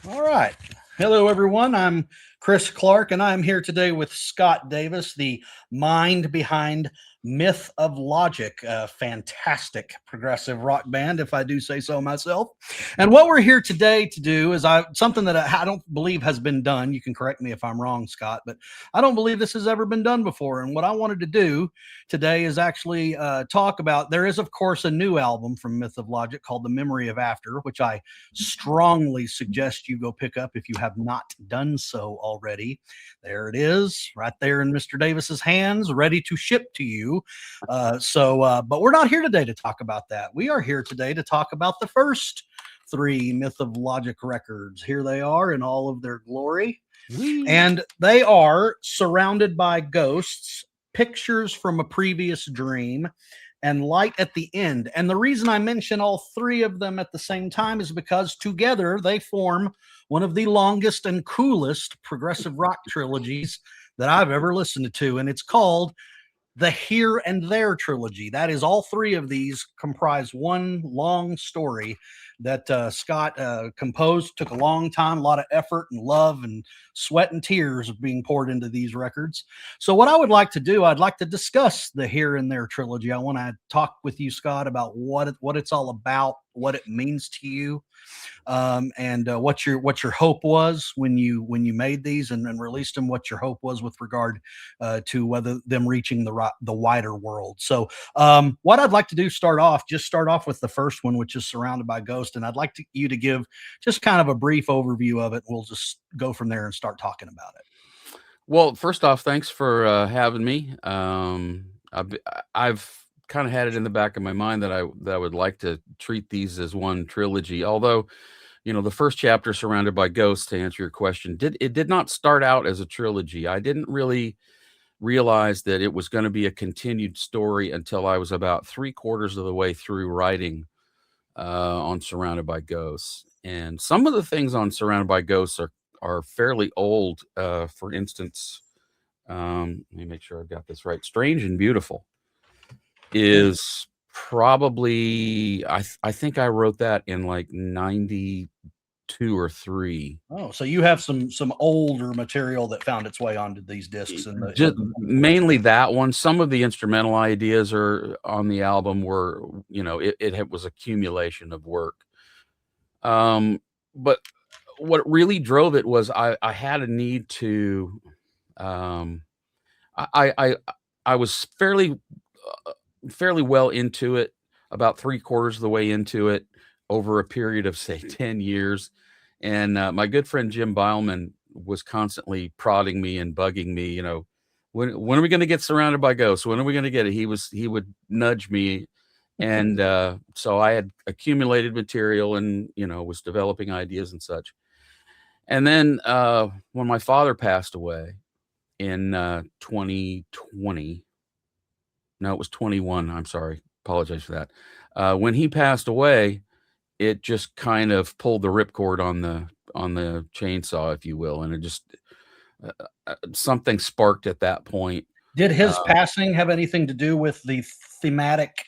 All right. Hello, everyone. I'm Chris Clark, and I'm here today with Scott Davis, the mind behind Myth of Logic, a fantastic progressive rock band, if I do say so myself. And what we're here today to do is something that I don't believe has been done. You can correct me if I'm wrong, Scott, but I don't believe this has ever been done before. And what I wanted to do today is actually talk about. There is, of course, a new album from Myth of Logic called The Memory of After, which I strongly suggest you go pick up if you have not done so already. There it is, right there in Mr. Davis's hands, ready to ship to you. But we're not here today to talk about that. We are here today to talk about the first three Myth of Logic records. Here they are in all of their glory. And they are Surrounded by Ghosts, Pictures from a Previous Dream, and Light at the End. And the reason I mention all three of them at the same time is because together they form one of the longest and coolest progressive rock trilogies that I've ever listened to. And it's called the Here and There Trilogy. That is, all three of these comprise one long story that Scott composed. Took a long time, a lot of effort and love and sweat and tears being poured into these records. So what I would like to do, I'd like to discuss the Here and There Trilogy. I want to talk with you, Scott, about what it's all about, what it means to you, and what your hope was when you made these and released them. What your hope was with regard to whether them reaching the wider world. So what I'd like to do, start off with the first one, which is Surrounded by Ghost, and I'd like you to give just kind of a brief overview of it. We'll just go from there and start talking about it. Well, first off, thanks for having me. I've kind of had it in the back of my mind that I would like to treat these as one trilogy. Although, the first chapter, Surrounded by Ghosts, to answer your question, did not start out as a trilogy. I didn't really realize that it was going to be a continued story until I was about 3/4 of the way through writing on Surrounded by Ghosts. And some of the things on Surrounded by Ghosts are fairly old. For instance, let me make sure I've got this right. Strange and Beautiful is probably I think I wrote that in like 92 or 3. Oh, so you have some older material that found its way onto these discs Just mainly that one. Some of the instrumental ideas are on the album were, it was accumulation of work. But what really drove it was I had a need to, I was fairly well into it, about 3/4 of the way into it over a period of, say, 10 years. And my good friend Jim Beilman was constantly prodding me and bugging me, when are we going to get Surrounded by Ghosts? When are we going to get it? He would nudge me. And so I had accumulated material and, was developing ideas and such. And then when my father passed away in 2020, no, it was 21. I'm sorry. Apologize for that. When he passed away, it just kind of pulled the ripcord on the chainsaw, if you will. And it just, something sparked at that point. Did his passing have anything to do with the thematic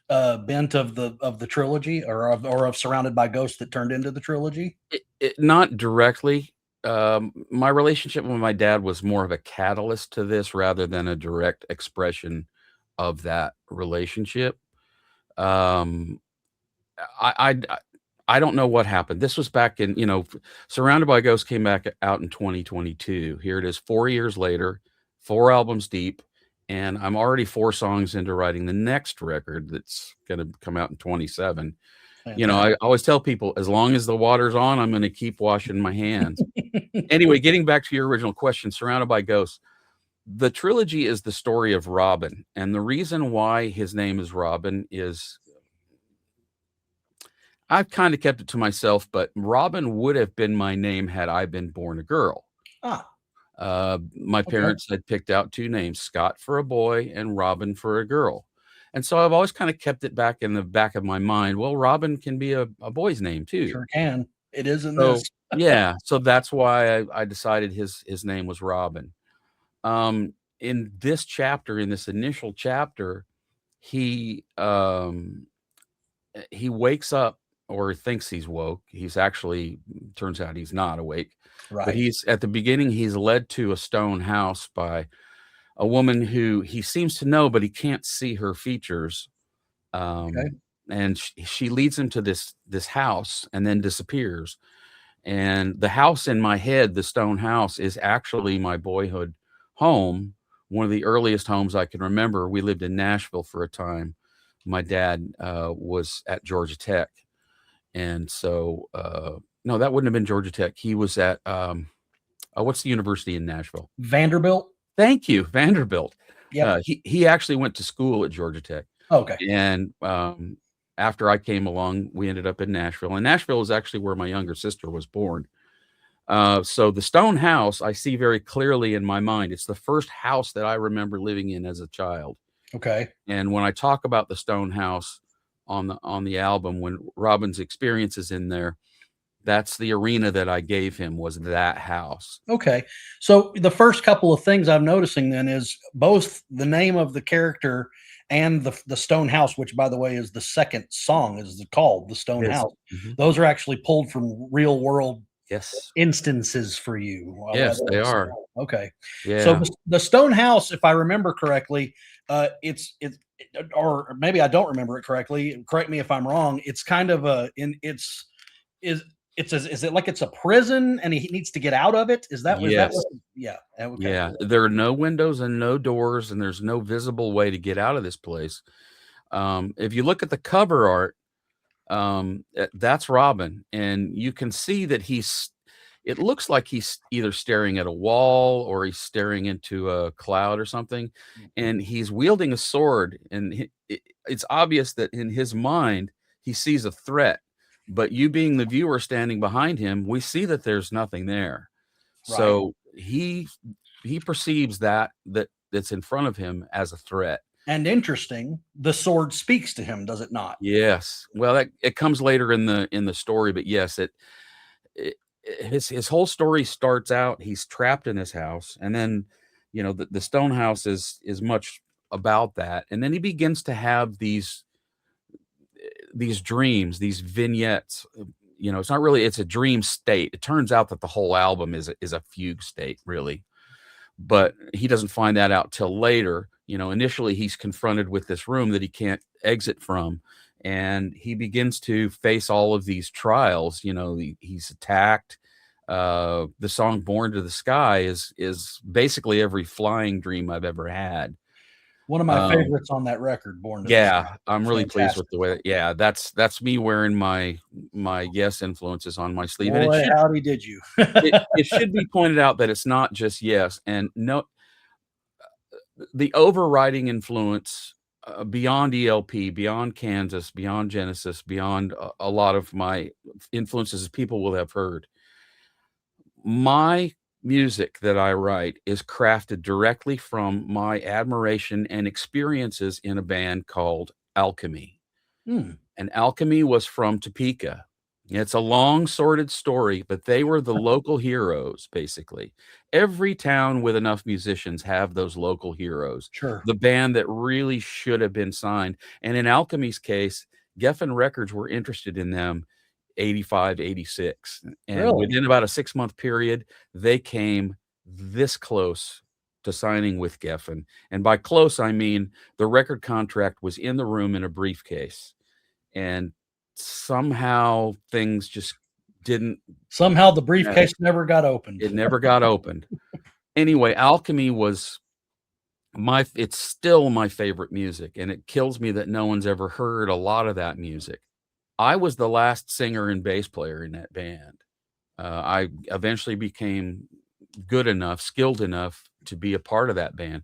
bent of the trilogy, or of Surrounded by Ghosts that turned into the trilogy? Not directly. My relationship with my dad was more of a catalyst to this rather than a direct expression of that relationship. I don't know what happened. This was back in, Surrounded by Ghosts came back out in 2022. Here it is 4 years later, 4 albums deep, and I'm already 4 songs into writing the next record that's going to come out in 27. I always tell people, as long as the water's on, I'm going to keep washing my hands. Anyway, getting back to your original question, Surrounded by Ghosts, the trilogy is the story of Robin. And the reason why his name is Robin is, I've kind of kept it to myself, but Robin would have been my name had I been born a girl. My parents had picked out 2 names, Scott for a boy and Robin for a girl. And so I've always kind of kept it back in the back of my mind. Well, Robin can be a boy's name too. Sure can. It is in So, this. yeah. So that's why I decided his name was Robin. In this chapter, in this initial chapter, he wakes up or thinks he's woke. He's actually, turns out he's not awake. But Right. he's at the beginning, he's led to a stone house by a woman who he seems to know, but he can't see her features. Okay. And she leads him to this house and then disappears. And the house in my head, the stone house, is actually my boyhood home, one of the earliest homes I can remember. We lived in Nashville for a time. My dad was at Georgia Tech. And so, no, that wouldn't have been Georgia Tech. He was at, what's the university in Nashville? Vanderbilt. Thank you, Vanderbilt. Yep. He actually went to school at Georgia Tech. Okay. And after I came along, we ended up in Nashville. And Nashville is actually where my younger sister was born. So the stone house I see very clearly in my mind. It's the first house that I remember living in as a child. Okay. And when I talk about the stone house on the album, when Robin's experiences in there, that's the arena that I gave him, was that house. Okay. So the first couple of things I'm noticing then is both the name of the character and the stone house, which by the way is the second song, is called the stone Yes. house. Mhm. Those are actually pulled from real world Yes. instances for you. Yes, they are. Okay. So Yeah. the stone house, if I remember correctly, it's or maybe I don't remember it correctly. Correct me if I'm wrong. It's kind of is is it like it's a prison and he needs to get out of it? Is that Yes. what? Yeah. Okay. Yeah. There are no windows and no doors, and there's no visible way to get out of this place. If you look at the cover art, that's Robin, and you can see that it looks like he's either staring at a wall or he's staring into a cloud or something, and he's wielding a sword, and it's obvious that in his mind he sees a threat, but you being the viewer standing behind him, we see that there's nothing there. Right. So he perceives that's in front of him as a threat. And interesting, the sword speaks to him, does it not? Yes. Well, it comes later in the story, but yes, his whole story starts out, he's trapped in his house, and then, the stone house is much about that. And then he begins to have these dreams, these vignettes. It's not really, it's a dream state. It turns out that the whole album is a fugue state, really. But he doesn't find that out till later. Initially he's confronted with this room that he can't exit from, and he begins to face all of these trials. He's attacked. The song "Born to the Sky" is basically every flying dream I've ever had. One of my favorites on that record, Born to the Yeah, Sky. I'm really pleased with the way. Yeah, that's me wearing my Yes influences on my sleeve. And Boy, howdy did you. it should be pointed out that it's not just Yes, and no, the overriding influence beyond E.L.P, beyond Kansas, beyond Genesis, beyond a lot of my influences people will have heard. My music that I write is crafted directly from my admiration and experiences in a band called Alchemy. And Alchemy was from Topeka. It's a long, sordid story, but they were the local heroes, basically. Every town with enough musicians have those local heroes. Sure. The band that really should have been signed. And in Alchemy's case, Geffen Records were interested in them 85, 86. And Really? within about a 6-month period, they came this close to signing with Geffen. And by close, I mean the record contract was in the room in a briefcase. And somehow things just didn't. Somehow the briefcase never got opened. It never got opened. Anyway, Alchemy was it's still my favorite music, and it kills me that no one's ever heard a lot of that music. I was the last singer and bass player in that band. I eventually became good enough, skilled enough to be a part of that band.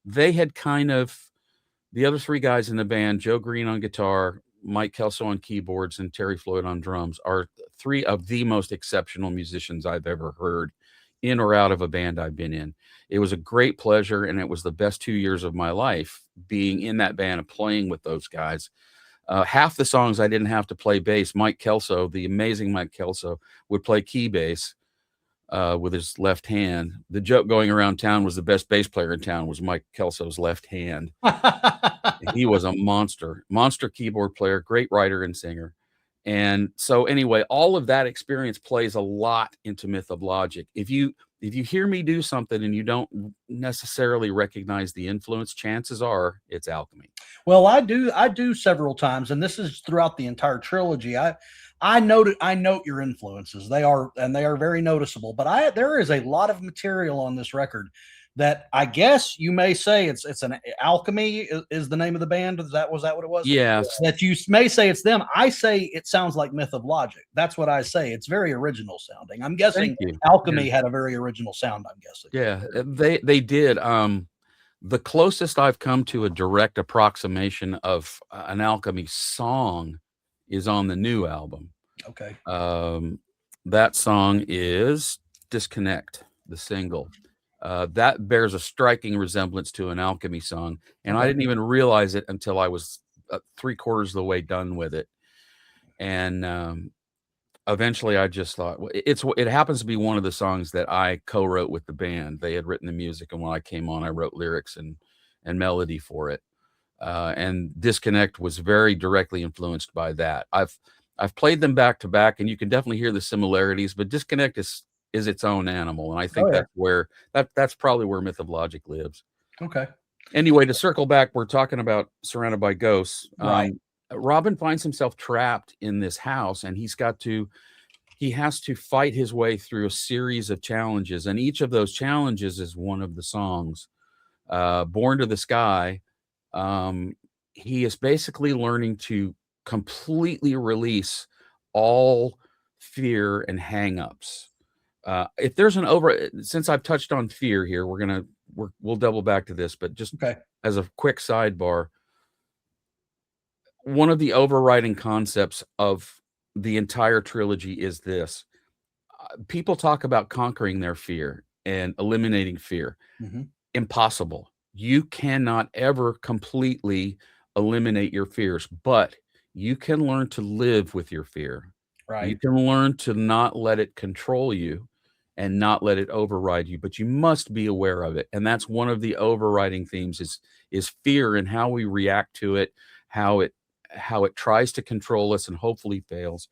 They had the other three guys in the band, Joe Green on guitar, Mike Kelso on keyboards, and Terry Floyd on drums, are three of the most exceptional musicians I've ever heard in or out of a band I've been in. It was a great pleasure, and it was the best 2 years of my life being in that band and playing with those guys. Half the songs I didn't have to play bass. Mike Kelso, the amazing Mike Kelso, would play key bass with his left hand. The joke going around town was the best bass player in town was Mike Kelso's left hand. He was a monster keyboard player, great writer and singer. And so anyway, all of that experience plays a lot into Myth of Logic. If you hear me do something and you don't necessarily recognize the influence, chances are it's alchemy. Well, I do several times, and this is throughout the entire trilogy. I note your influences. They are very noticeable. But there is a lot of material on this record that I guess you may say it's an alchemy is the name of the band. Was that what it was? Yes. That you may say it's them. I say it sounds like Myth of Logic. That's what I say. It's very original sounding. I'm Thank guessing you. Alchemy had a very original sound. I'm guessing. Yeah, they did. The closest I've come to a direct approximation of an alchemy song is on the new album. Okay. Um, that song is Disconnect, the single. That bears a striking resemblance to an alchemy song, and I Okay. didn't even realize it until I was 3/4 of the way done with it. And eventually I just thought, well, it happens to be one of the songs that I co-wrote with the band. They had written the music, and when I came on, I wrote lyrics and melody for it. And Disconnect was very directly influenced by that. I've played them back to back, and you can definitely hear the similarities, but Disconnect is its own animal, and I Oh think yeah. that's probably where Myth of Logic lives. Okay. Anyway, to circle back, we're talking about Surrounded by Ghosts. Right. Robin finds himself trapped in this house, and he has to fight his way through a series of challenges, and each of those challenges is one of the songs. Born to the Sky, um, he is basically learning to completely release all fear and hangups. If there's since I've touched on fear here, we'll double back to this, but just Okay. as a quick sidebar, one of the overriding concepts of the entire trilogy is this. People talk about conquering their fear and eliminating fear. Mhm. Impossible. You cannot ever completely eliminate your fears, but you can learn to live with your fear. You Right. can learn to not let it control you and not let it override you, but you must be aware of it. And that's one of the overriding themes is fear and how we react to it, how it how it tries to control us and hopefully fails.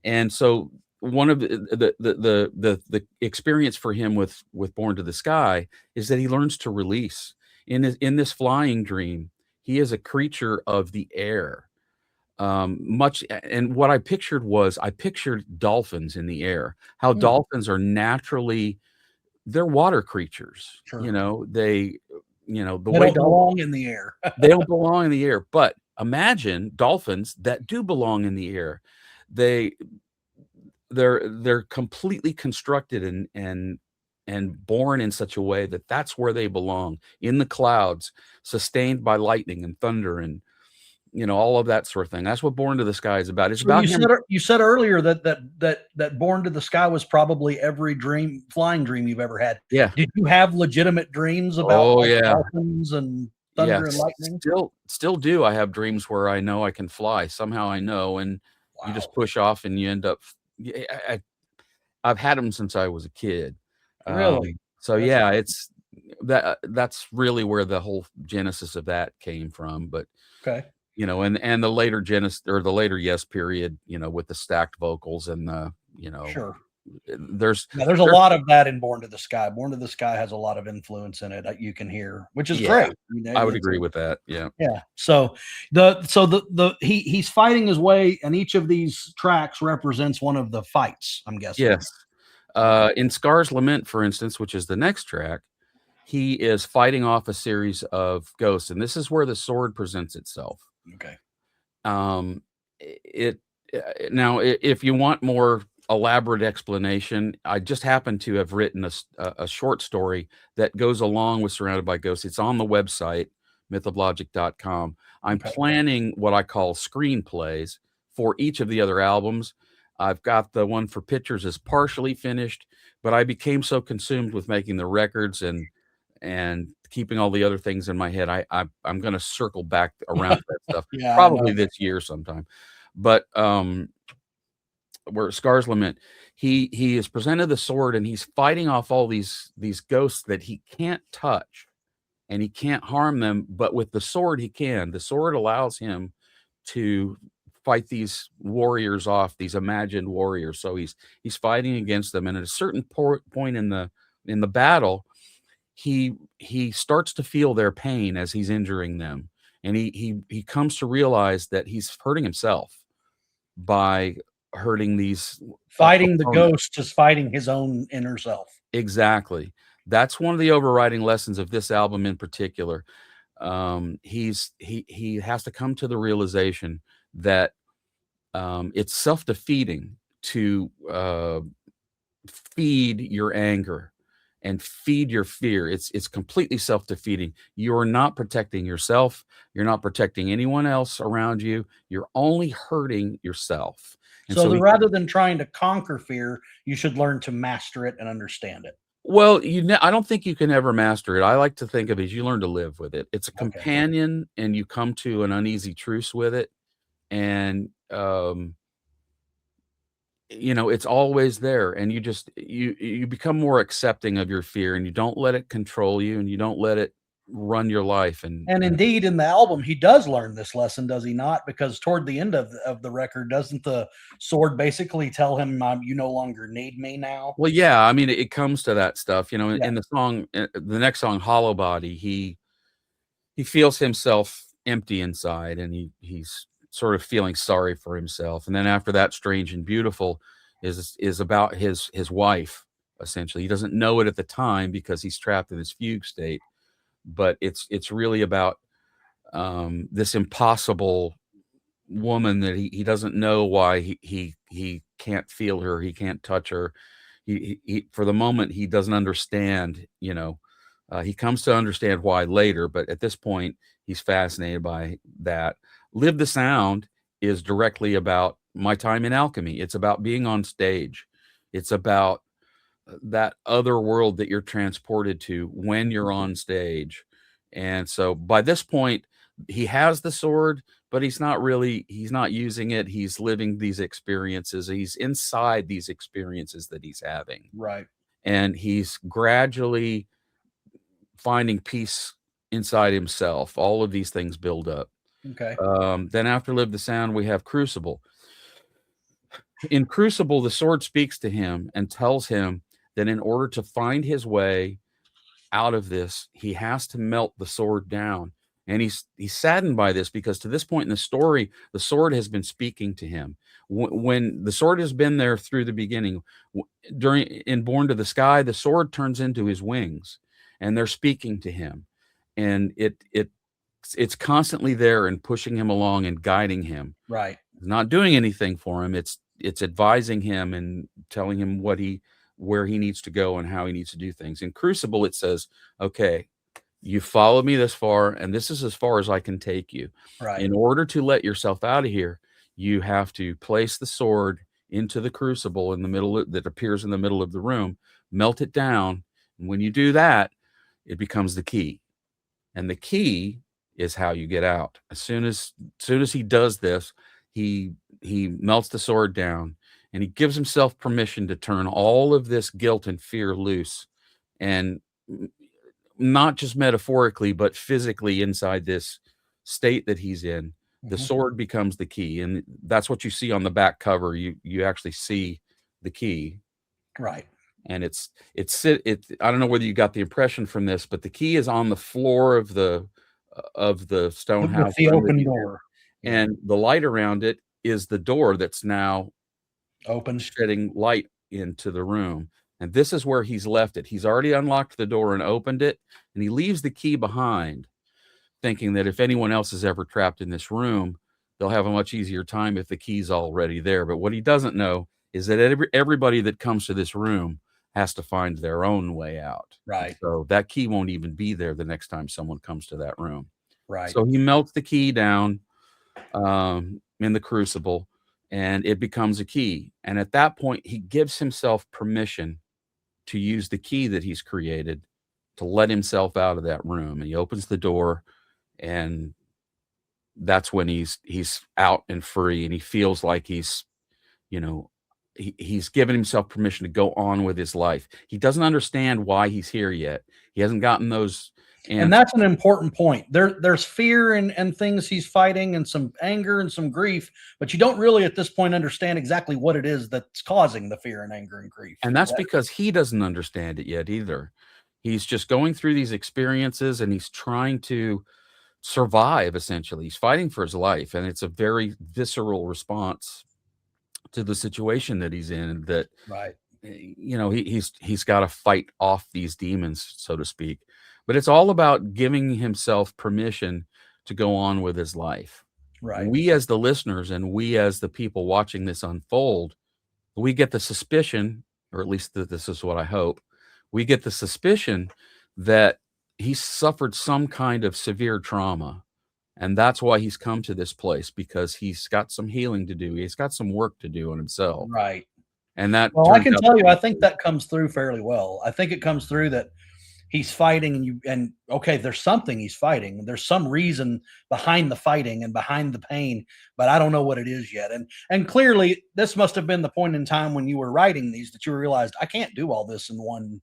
And so one of the experience for him with Born to the Sky is that he learns to release. In this flying dream, he is a creature of the air. Much and what I pictured dolphins in the air. How Hmm. dolphins are naturally they're water creatures. Sure. The They way don't dolphins belong in the air. they don't belong in the air, but imagine dolphins that do belong in the air. They they're completely constructed and born in such a way that that's where they belong, in the clouds, sustained by lightning and thunder and, all of that sort of thing. That's what Born to the Sky is about. It's So about him. you said earlier that Born to the Sky was probably every flying dream you've ever had. Yeah. Did you have legitimate dreams about Oh, like yeah. dolphins and Yeah. thunder and lightning? Still do. I have dreams where I know I can fly. Somehow I know, and you Wow. just push off and you end up yeah, I've had them since I was a kid. Really? So That's yeah, it's that's really where the whole genesis of that came from. But okay. and the later Genesis or the later Yes period, with the stacked vocals and Sure. there's Yeah, there's a there's lot of that in Born to the Sky. Born to the Sky has a lot of influence in it that you can hear, which is yeah, great. I would agree with that. Yeah. Yeah. So he's fighting his way, and each of these tracks represents one of the fights, I'm guessing. Yes. In Scar's Lament, for instance, which is the next track, he is fighting off a series of ghosts, and this is where the sword presents itself. Okay. Um, it now, if you want more elaborate explanation, I just happen to have written a short story that goes along with Surrounded by Ghosts. It's on the website, mythoflogic.com. I'm Okay. planning what I call screenplays for each of the other albums. I've got the one for Pictures is partially finished, but I became so consumed with making the records and keeping all the other things in my head. I'm going to circle back around to that stuff Yeah, I know. probably this year sometime. But where Scar's Lament, he is presented the sword and he's fighting off all these ghosts that he can't touch and he can't harm them, but with the sword he can. The sword allows him to fight these warriors off, these imagined warriors. So he's fighting against them, and at a certain point in the battle, he starts to feel their pain as he's injuring them, and he comes to realize that he's hurting himself by hurting these Fighting the opponents. ghost is fighting his own inner self. Exactly. That's one of the overriding lessons of this album in particular. He has to come to the realization that it's self-defeating to feed your anger and feed your fear. It's completely self-defeating. You are not protecting yourself. You're not protecting anyone else around you. You're only hurting yourself. And So so that rather than trying to conquer fear, you should learn to master it and understand it. well, I don't think you can ever master it. I like to think of it as you learn to live with it. It's a Okay. companion, and you come to an uneasy truce with it, and it's always there, and you become more accepting of your fear, and you don't let it control you, and you don't let it run your life. And And indeed, in the album, he does learn this lesson, does he not? Because toward the end of the record, doesn't the sword basically tell him, "You no longer need me now"? well, yeah, I mean, it comes to that stuff, in, Yeah, in the song, the next song, Hollow Body. He feels himself empty inside, and he's sort of feeling sorry for himself. And then after that, Strange and Beautiful is about his wife. Essentially, he doesn't know it at the time because he's trapped in this fugue state, but it's really about this impossible woman that he doesn't know why he can't feel her, he can't touch her. He for the moment he doesn't understand. He comes to understand why later, but at this point he's fascinated by that. Live the Sound is directly about my time in alchemy. It's about being on stage. It's about that other world that you're transported to when you're on stage. And so by this point, he has the sword, but he's not using it. He's living these experiences. He's inside these experiences that he's having. right. And he's gradually finding peace inside himself. All of these things build up. Okay. Then after Live the Sound, we have Crucible. In Crucible, the sword speaks to him and tells him that in order to find his way out of this, he has to melt the sword down. And he's saddened by this because to this point in the story, the sword has been speaking to him. When the sword has been there through the beginning, during in Born to the Sky, the sword turns into his wings, and they're speaking to him, and it's constantly there and pushing him along and guiding him. Right. It's not doing anything for him. It's advising him and telling him where he needs to go and how he needs to do things. In Crucible, it says, okay, you followed me this far, and this is as far as I can take you. Right. In order to let yourself out of here, you have to place the sword into the crucible in the middle that appears in the middle of the room, melt it down, and when you do that, it becomes the key. And the key is how you get out. As soon as he does this, he melts the sword down, and he gives himself permission to turn all of this guilt and fear loose, and not just metaphorically, but physically inside this state that he's in. The sword becomes the key, and that's what you see on the back cover. You actually see the key, Right. and I don't know whether you got the impression from this, but the key is on the floor of the stone house With the room that open he's in, door. Yeah. and the light around it is the door that's now Open. shedding light into the room. And this is where he's left it. He's already unlocked the door and opened it, and he leaves the key behind, thinking that if anyone else is ever trapped in this room, they'll have a much easier time if the key's already there. But what he doesn't know is that everybody that comes to this room has to find their own way out. Right. So that key won't even be there the next time someone comes to that room. Right. So he melts the key down in the crucible, and it becomes a key. And at that point, he gives himself permission to use the key that he's created to let himself out of that room. And he opens the door, and that's when he's out and free, and he feels like he's given himself permission to go on with his life. He doesn't understand why he's here yet. He hasn't gotten those And that's an important point. There's fear and things he's fighting, and some anger and some grief, but you don't really at this point understand exactly what it is that's causing the fear and anger and grief. And that's because he doesn't understand it yet either. He's just going through these experiences and he's trying to survive, essentially. He's fighting for his life, and it's a very visceral response to the situation that he's in, that Right. he's got to fight off these demons, so to speak. But it's all about giving himself permission to go on with his life. Right. We as the listeners and we as the people watching this unfold, we get the suspicion, or at least this is what I hope, we get the suspicion that he suffered some kind of severe trauma. And that's why he's come to this place, because he's got some healing to do. He's got some work to do on himself. Right. And that, well, I can tell you, I think that comes through fairly well. I think it comes through that he's fighting, and okay, there's something he's fighting. There's some reason behind the fighting and behind the pain, but I don't know what it is yet. And clearly, this must have been the point in time when you were writing these that you realized, I can't do all this in one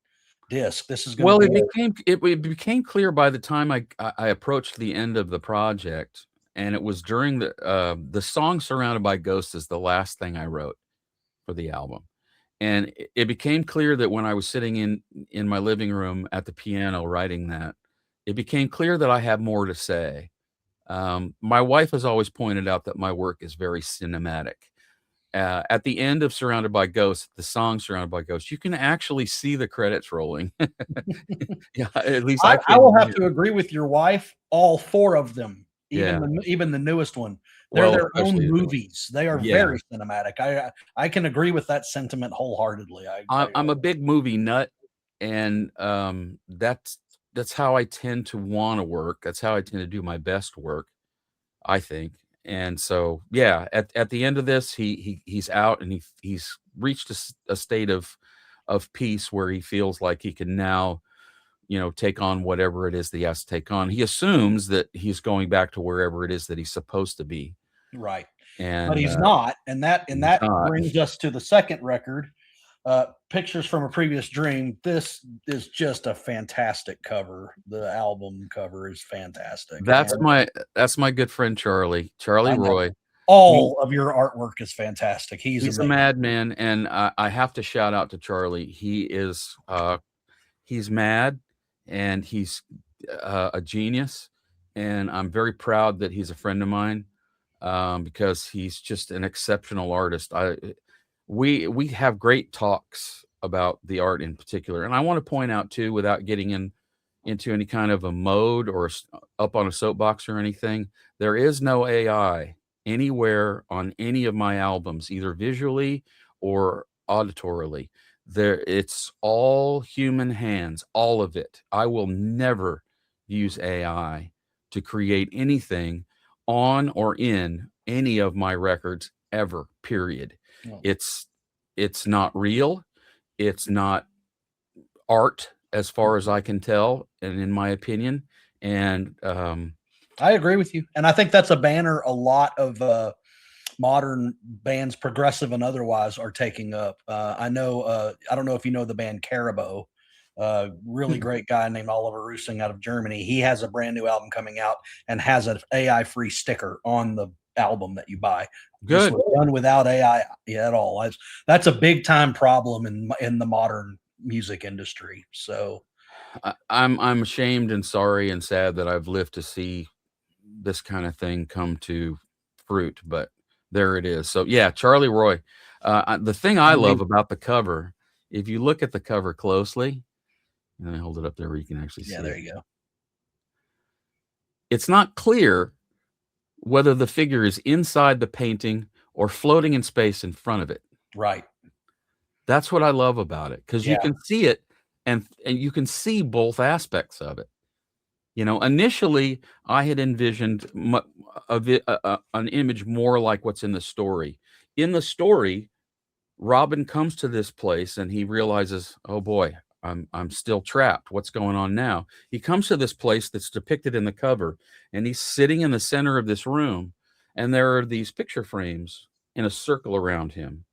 disc. This is going to it became clear by the time I approached the end of the project, and it was during the song "Surrounded by Ghosts" is the last thing I wrote for the album. And it became clear that when I was sitting in my living room at the piano writing that, it became clear that I have more to say. My wife has always pointed out that my work is very cinematic. At the end of Surrounded by Ghosts, the song Surrounded by Ghosts, you can actually see the credits rolling. Yeah, at least I will have to agree with your wife. All four of them, even the newest one, they're their own movies. They are very cinematic. I can agree with that sentiment wholeheartedly. I'm a big movie nut, and that's how I tend to want to work. That's how I tend to do my best work, I think. And so, yeah, at the end of this, he's out, and he's reached a state of peace where he feels like he can now, take on whatever it is that he has to take on. He assumes that he's going back to wherever it is that he's supposed to be. Right. And but he's not. And that brings us to the second record, Pictures from a Previous Dream. This is just a fantastic cover. The album cover is fantastic. That's my good friend Charlie Roy. All of your artwork is fantastic. He's a madman, and I have to shout out to Charlie. He is he's mad, and he's a genius, and I'm very proud that he's a friend of mine, because he's just an exceptional artist. We have great talks about the art in particular, and I want to point out too, without getting into any kind of a mode or up on a soapbox or anything, there is no AI anywhere on any of my albums, either visually or auditorily. It's all human hands, all of it. I will never use AI to create anything on or in any of my records ever, period. No. It's not real. It's not art, as far as I can tell, and in my opinion. And I agree with you. And I think that's a banner a lot of modern bands, progressive and otherwise, are taking up. I know, I don't know if you know the band Caribou, really great guy named Oliver Rusing out of Germany. He has a brand new album coming out and has an AI free sticker on the album that you buy. Good. Done without AI at all. That's a big time problem in the modern music industry. So I'm ashamed and sorry and sad that I've lived to see this kind of thing come to fruit, but there it is. So yeah, Charlie Roy. The thing I love about the cover, if you look at the cover closely, and I hold it up there where you can actually see it. Yeah, there you go. It's not clear whether the figure is inside the painting or floating in space in front of it. Right. That's what I love about it, because you can see it, and you can see both aspects of it. Initially I had envisioned an image more like what's in the story. In the story, Robin comes to this place and he realizes, oh boy, I'm still trapped. What's going on now? He comes to this place that's depicted in the cover, and he's sitting in the center of this room, and there are these picture frames in a circle around him.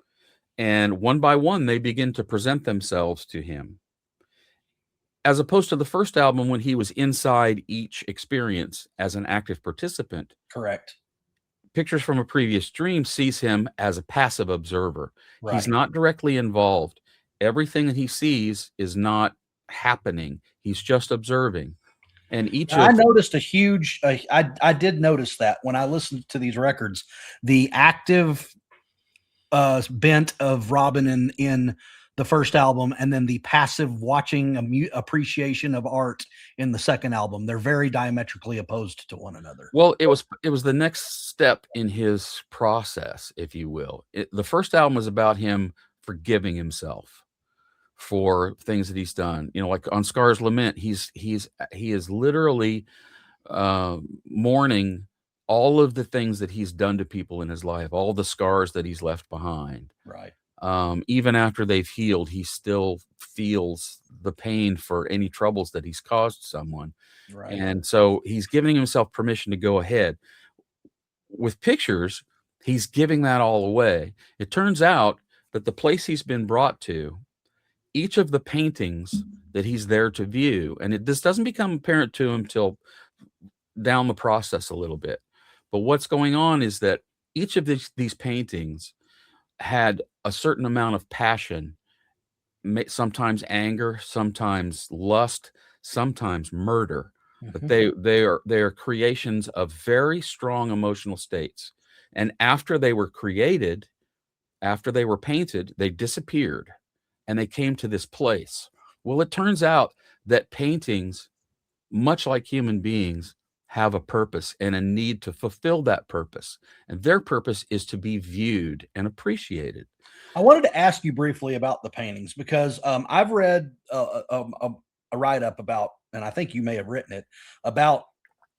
And one by one, they begin to present themselves to him. as opposed to the first album when he was inside each experience as an active participant. Correct. Pictures from a Previous Dream sees him as a passive observer. He's Right. not directly involved. Everything that he sees is not happening. He's just observing. And each I of noticed a huge. I did notice that when I listened to these records, the active bent of Robin in the first album, and then the passive watching appreciation of art in the second album. They're very diametrically opposed to one another. well, it was the next step in his process, if you will. The first album was about him forgiving himself for things that he's done. Like on Scar's Lament, he is literally mourning all of the things that he's done to people in his life, all the scars that he's left behind. Right. Even after they've healed, he still feels the pain for any troubles that he's caused someone. Right. And so he's giving himself permission to go ahead. With Pictures, he's giving that all away. It turns out that the place he's been brought to, each of the paintings that he's there to view, and this doesn't become apparent to him till down the process a little bit. But what's going on is that each of these paintings had a certain amount of passion, sometimes anger, sometimes lust, sometimes murder. But they are creations of very strong emotional states. And after they were created, after they were painted, they disappeared and they came to this place. Well, it turns out that paintings, much like human beings, have a purpose and a need to fulfill that purpose. And their purpose is to be viewed and appreciated. I wanted to ask you briefly about the paintings because I've read a write up about, and I think you may have written it about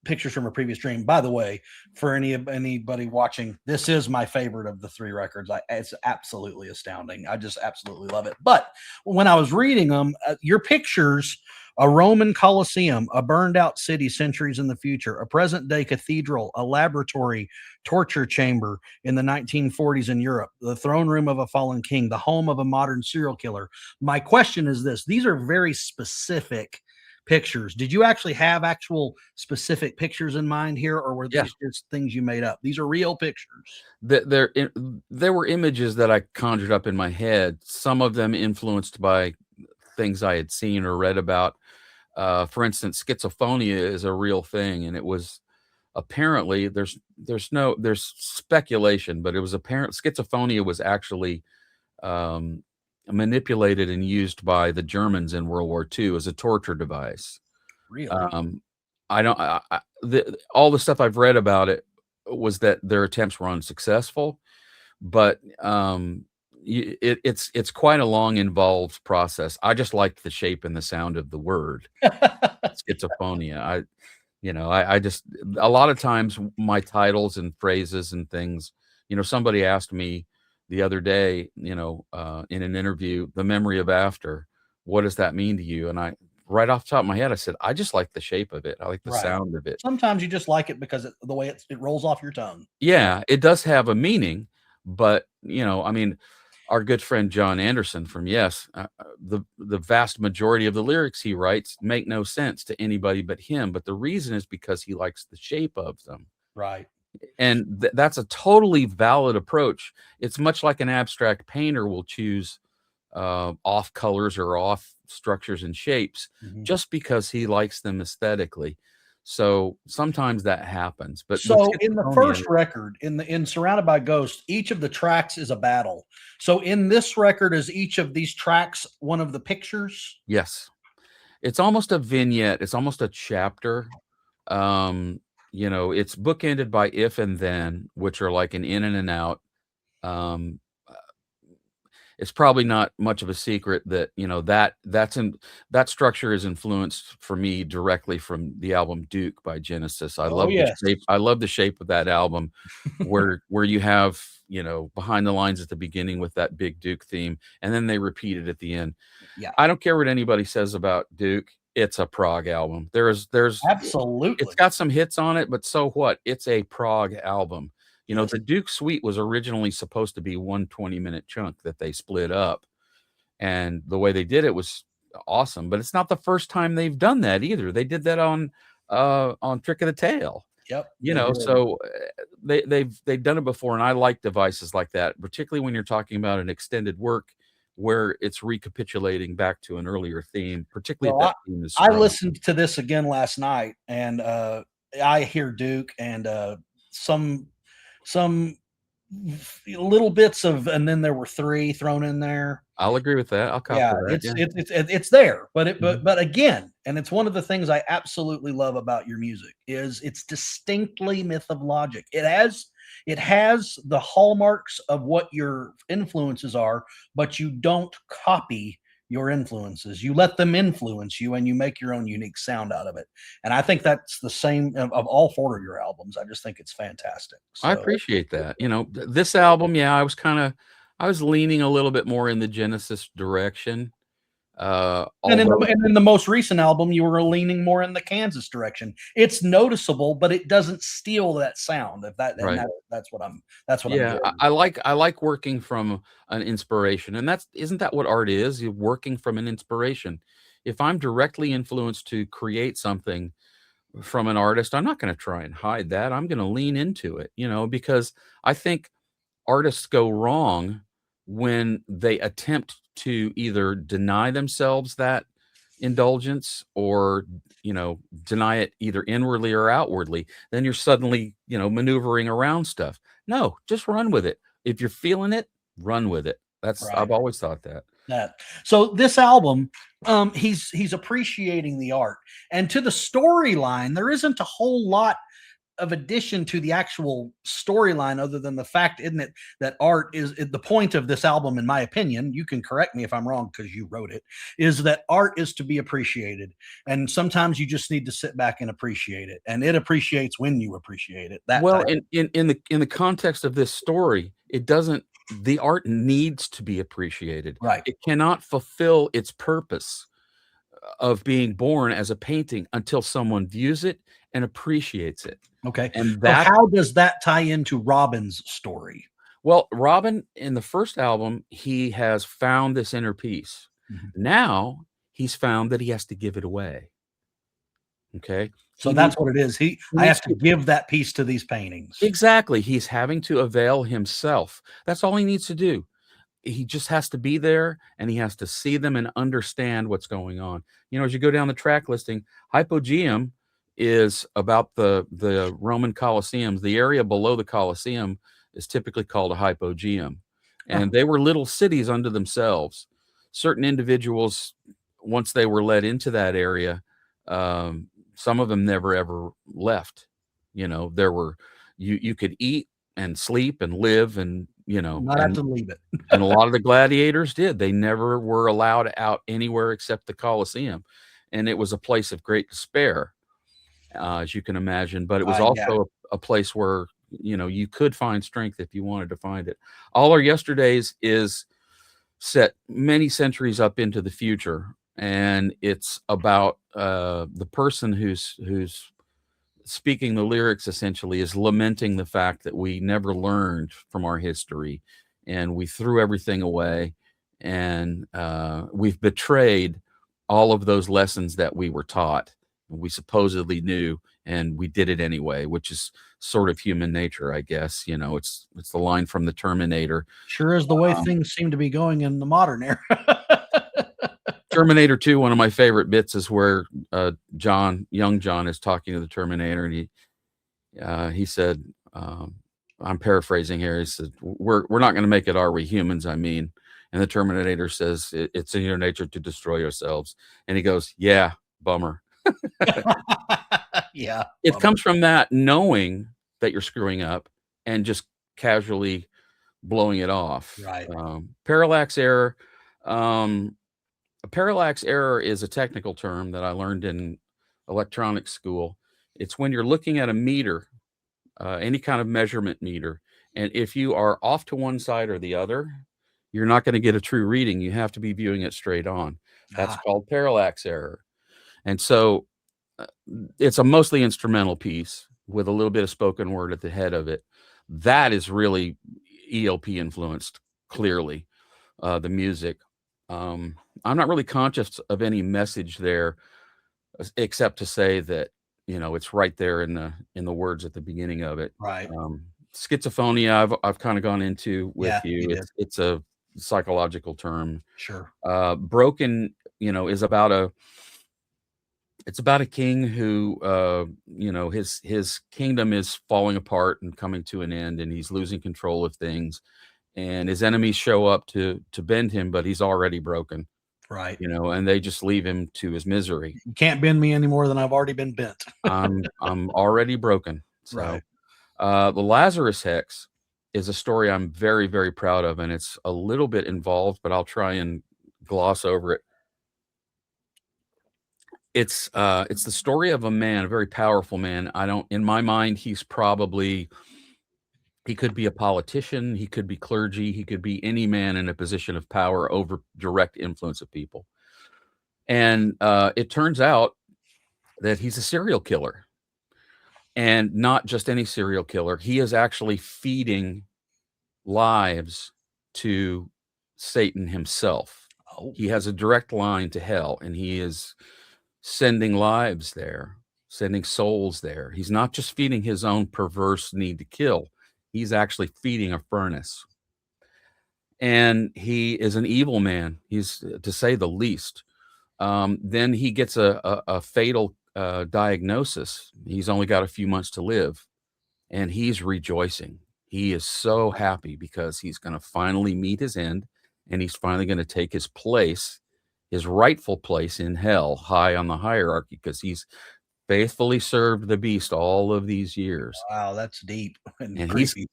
Pictures from a Previous Dream. By the way, for anybody watching, this is my favorite of the three records. It's absolutely astounding. I just absolutely love it. But when I was reading them, your pictures, a Roman Colosseum, a burned out city centuries in the future, a present day cathedral, a laboratory, torture chamber in the 1940s in Europe, the throne room of a fallen king, the home of a modern serial killer. My question is this: these are very specific pictures. Did you actually have actual specific pictures in mind here, or were Yeah. these just things you made up? These are real pictures. There were images that I conjured up in my head, some of them influenced by things I had seen or read about. For instance, schizophrenia is a real thing, and it was apparently there's speculation, but it was apparent schizophrenia was actually um, manipulated and used by the Germans in World War II as a torture device. Really? Um, I don't. All the stuff I've read about it was that their attempts were unsuccessful, but it's quite a long, involved process. I just liked the shape and the sound of the word schizophrenia. I just a lot of times my titles and phrases and things. Somebody asked me the other day, in an interview, the memory of after. What does that mean to you? And right off the top of my head, I said, I just like the shape of it. I like the Right. sound of it. Sometimes you just like it because the way it rolls off your tongue. Yeah, it does have a meaning, but I mean, our good friend John Anderson from Yes, the vast majority of the lyrics he writes make no sense to anybody but him. But the reason is because he likes the shape of them. Right. And that's a totally valid approach. It's much like an abstract painter will choose off colors or off structures and shapes just because he likes them aesthetically. So sometimes that happens. But So in the first record, in Surrounded by Ghosts, each of the tracks is a battle. So in this record, is each of these tracks one of the pictures? Yes, it's almost a vignette. It's almost a chapter. It's bookended by If and Then, which are like an in and an out. Um, it's probably not much of a secret that that structure is influenced for me directly from the album Duke by Genesis. I love the Yes. shape. I love the shape of that album, where you have behind the lines at the beginning with that big Duke theme, and then they repeat it at the end. Yeah. I don't care what anybody says about Duke. It's a prog album. There's Absolutely. It's got some hits on it, but so what? It's a prog album. The Duke Suite was originally supposed to be one 20-minute chunk that they split up. And the way they did it was awesome. But it's not the first time they've done that either. They did that on Trick of the Tail. Yep, You they know, did. so they've done it before, and I like devices like that, particularly when you're talking about an extended work where it's recapitulating back to an earlier theme, particularly if Well, that theme is I strong. listened to this again last night, and I hear Duke and some some little bits of, and then there were three thrown in there. I'll agree with that. I'll cop Yeah, to that. Yeah. it's there, but Mhm. but again, and it's one of the things I absolutely love about your music is it's distinctly Myth of Logic. It has the hallmarks of what your influences are, but you don't copy your influences. You let them influence you, and you make your own unique sound out of it. And I think that's the same of all four of your albums. I just think it's fantastic. I So appreciate that. You know, this album, yeah, I was leaning a little bit more in the Genesis direction. Although and in the most recent album, you were leaning more in the Kansas direction. It's noticeable, but it doesn't steal that sound. If that and right. that's what I'm Yeah, getting. I like working from an inspiration, and that's isn't that what art is? You're working from an inspiration. If I'm directly influenced to create something from an artist, I'm not going to try and hide that. I'm going to lean into it, you know, because I think artists go wrong when they attempt to either deny themselves that indulgence or, you know, deny it either inwardly or outwardly. Then you're suddenly, you know, maneuvering around stuff. No, just run with it. If you're feeling it, run with it. That's Right. I've always thought that. That. So this album, he's appreciating the art, and to the storyline, there isn't a whole lot of addition to the actual storyline other than the fact, isn't it, that art is the point of this album, in my opinion. You can correct me if I'm wrong because you wrote it, is that art is to be appreciated, and sometimes you just need to sit back and appreciate it, and it appreciates when you appreciate it, that Well, type. in the context of this story, it doesn't the art needs to be appreciated. Right. It cannot fulfill its purpose of being born as a painting until someone views it and appreciates it. Okay, And so that how does that tie into Robin's story? well, Robin in the first album, he has found this inner peace. Mhm. Now he's found that he has to give it away. Okay? So that's what it is. He I needs have to to give that piece to these paintings. exactly. He's having to avail himself. That's all he needs to do. He just has to be there and he has to see them and understand what's going on. You know, as you go down the track listing, Hypogeum is about the Roman Colosseums. The area below the Colosseum is typically called a hypogeum. Huh. And they were little cities unto themselves. Certain individuals, once they were led into that area, some of them never ever left. You know, there were you could eat and sleep and live and you know Not have to leave it. and a lot of the gladiators did. They never were allowed out anywhere except the Colosseum, and it was a place of great despair, as you can imagine, but it was Yeah. also a place where, you know, you could find strength if you wanted to find it. All Our Yesterdays is set many centuries up into the future, and it's about, the person who's speaking the lyrics essentially is lamenting the fact that we never learned from our history and we threw everything away and we've betrayed all of those lessons that we were taught we supposedly knew and we did it anyway, which is sort of human nature, I guess. You know, it's the line from the Terminator. Sure is the way um, things seem to be going in the modern era. Terminator 2, one of my favorite bits is where young John is talking to the Terminator, and he said, I'm paraphrasing here. He said, "We're not going to make it, are we? Humans, I mean." And the Terminator says, "It's in your nature to destroy yourselves." And he goes, "Yeah, bummer." Yeah. It Bummer. comes from that knowing that you're screwing up and just casually blowing it off. Right. Parallax error. Um, a parallax error is a technical term that I learned in electronics school. It's when you're looking at a meter, any kind of measurement meter, and if you are off to one side or the other, you're not going to get a true reading. You have to be viewing it straight on. That's Ah, called parallax error. And so uh, it's a mostly instrumental piece with a little bit of spoken word at the head of it. That is really E.L.P. influenced, clearly, the music. I'm not really conscious of any message there, except to say that, it's right there in the words at the beginning of it. Right. Schizophrenia, I've kind of gone into with Yeah, you you. did. It's a psychological term. Sure. Broken, is about a king who, his kingdom is falling apart and coming to an end, and he's losing control of things, and his enemies show up to bend him, but he's already broken, Right. and they just leave him to his misery. You can't bend me any more than I've already been bent. I'm already broken. So, Right. the Lazarus hex is a story I'm very, very proud of, and it's a little bit involved, but I'll try and gloss over it. It's the story of a man, a very powerful man. In my mind, he could be a politician, he could be clergy, he could be any man in a position of power over direct influence of people. And it turns out that he's a serial killer, and not just any serial killer. He is actually feeding lives to Satan himself. Oh, He has a direct line to hell, and he is sending lives there, sending souls there. He's not just feeding his own perverse need to kill. He's actually feeding a furnace. And he is an evil man. He's, to say the least. Then he gets a fatal diagnosis. He's only got a few months to live, and he's rejoicing. He is so happy because he's going to finally meet his end, and he's finally going to take his place, his rightful place in hell, high on the hierarchy, because he's faithfully served the beast all of these years. wow, that's deep and And creepy.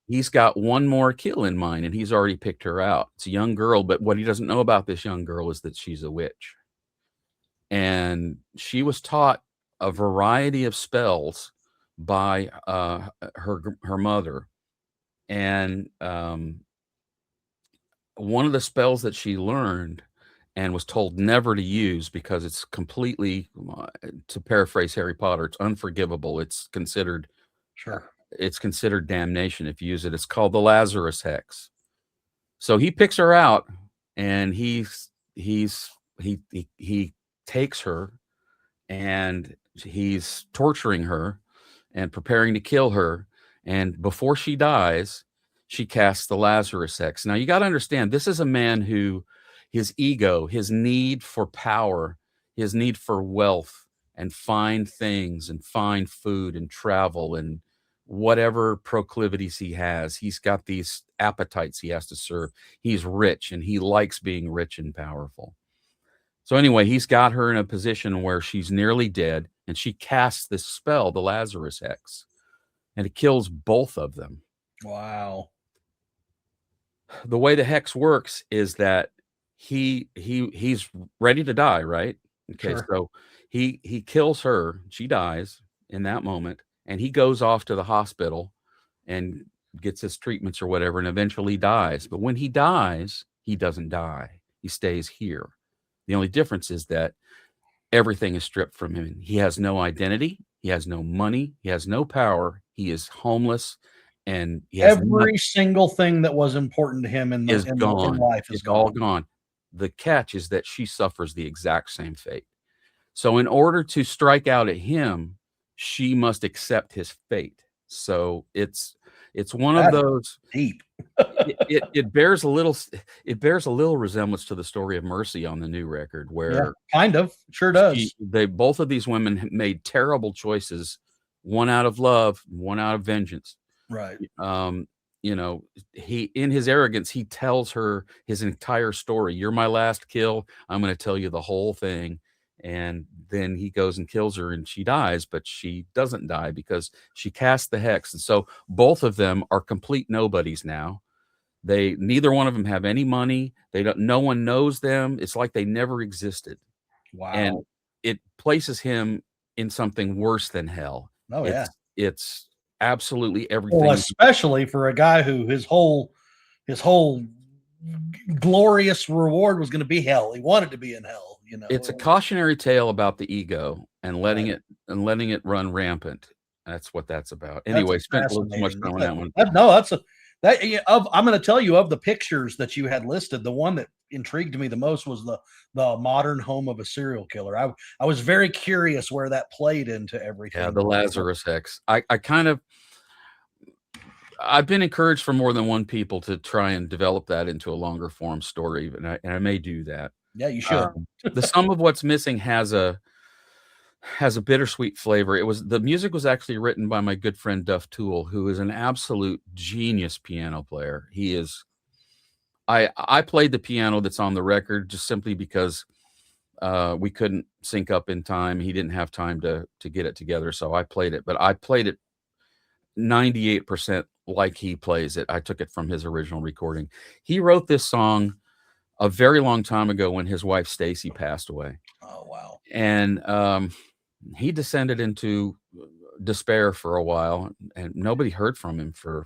he's got one more kill in mind, and he's already picked her out. It's a young girl, but what he doesn't know about this young girl is that she's a witch. And she was taught a variety of spells by her mother. And one of the spells that she learned and was told never to use, because it's completely, to paraphrase Harry Potter, it's unforgivable. Sure. It's considered damnation if you use it. It's called the Lazarus hex. So he picks her out, and he takes her, and he's torturing her and preparing to kill her. And before she dies, she casts the Lazarus hex. Now, you got to understand, this is a man who, his ego, his need for power, his need for wealth and fine things and fine food and travel and whatever proclivities he has, he's got these appetites he has to serve. He's rich, and he likes being rich and powerful. So anyway, he's got her in a position where she's nearly dead, and she casts this spell, the Lazarus hex, and it kills both of them. Wow. The way the hex works is that he's ready to die, right? Okay, Sure. so he kills her, she dies in that moment, and he goes off to the hospital and gets his treatments or whatever, and eventually dies. But when he dies, he doesn't die. He stays here. The only difference is that everything is stripped from him. He has no identity. He has no money. He has no power. He is homeless, and he has Every single thing that was important to him is in gone. life is It's all gone. gone. The catch is that she suffers the exact same fate. So in order to strike out at him, she must accept his fate. So it's one of That's those. deep. It bears a little resemblance to the story of Mercy on the new record, Yeah, where kind of. Sure does. both of these women made terrible choices, one out of love, one out of vengeance. Right. He, in his arrogance, he tells her his entire story. You're my last kill. I'm going to tell you the whole thing. And then he goes and kills her, and she dies, but she doesn't die because she cast the hex. And so both of them are complete nobodies now. Neither one of them have any money. No one knows them. It's like they never existed. Wow. And it places him in something worse than hell. Oh, yeah. It's absolutely everything. Well, especially for a guy who his whole glorious reward was going to be hell. He wanted to be in hell, It's a cautionary tale about the ego and letting it run rampant. That's what that's about. Anyway, spent a little too much time on that one. That I'm going to tell you, of the pictures that you had listed, the one that intrigued me the most was the modern home of a serial killer. I was very curious where that played into Yeah, everything. the Lazarus X. I've been encouraged from more than one people to try and develop that into a longer form story, and I may do that. Yeah, you should. The Sum of What's Missing has a bittersweet flavor. The music was actually written by my good friend Duff Toole, who is an absolute genius piano player. He is. I played the piano that's on the record just simply because we couldn't sync up in time. He didn't have time to get it together, so I played it. But I played it 98% like he plays it. I took it from his original recording. He wrote this song a very long time ago when his wife Stacy passed away. Oh wow. And he descended into despair for a while, and nobody heard from him for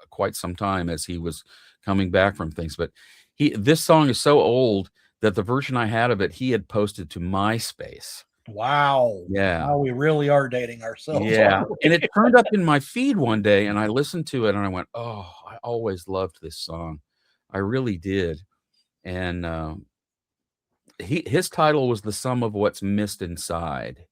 quite some time as he was coming back from things. But this song is so old that the version I had of it, he had posted to MySpace. Wow. Yeah. Now we really are dating ourselves. Yeah. And it turned up in my feed one day, and I listened to it and I went, oh, I always loved this song. I really did. And his title was The Sum of What's Missed Inside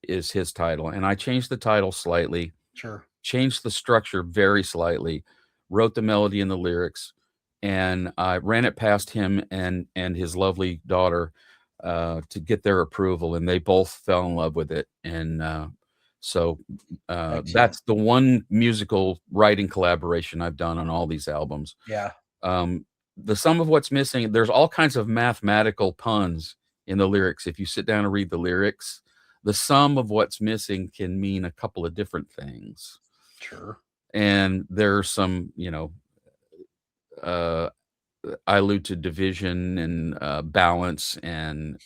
is his title. And I changed the title slightly. Sure. Changed the structure very slightly, wrote the melody and the lyrics, and I ran it past him and his lovely daughter to get their approval, and they both fell in love with it. And so that's the one musical writing collaboration I've done on all these albums. Yeah. The Sum of What's Missing, there's all kinds of mathematical puns in the lyrics. If you sit down and read the lyrics, the sum of what's missing can mean a couple of different things. Sure. And there's some, I allude to division and balance, and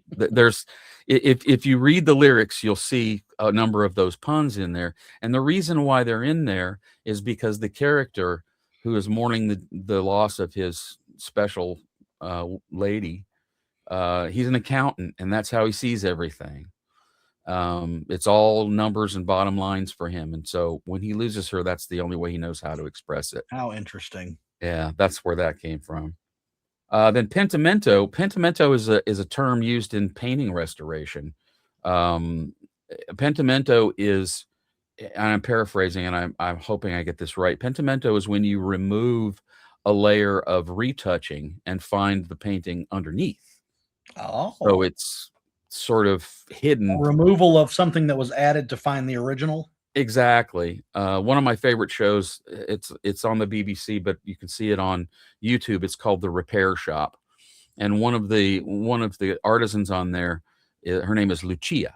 there's if you read the lyrics, you'll see a number of those puns in there. And the reason why they're in there is because the character who is mourning the loss of his special lady, he's an accountant, and that's how he sees everything. It's all numbers and bottom lines for him. And so when he loses her, that's the only way he knows how to express it. How interesting. Yeah, that's where that came from. Then pentimento. Pentimento is a term used in painting restoration. Pentimento is, and I'm paraphrasing, and I'm hoping I get this right. Pentimento is when you remove a layer of retouching and find the painting underneath. Oh. So it's sort of hidden. A removal of something that was added to find the original. Exactly. One of my favorite shows, it's on the BBC, but you can see it on YouTube. It's called The Repair Shop. And one of the artisans on there, her name is Lucia,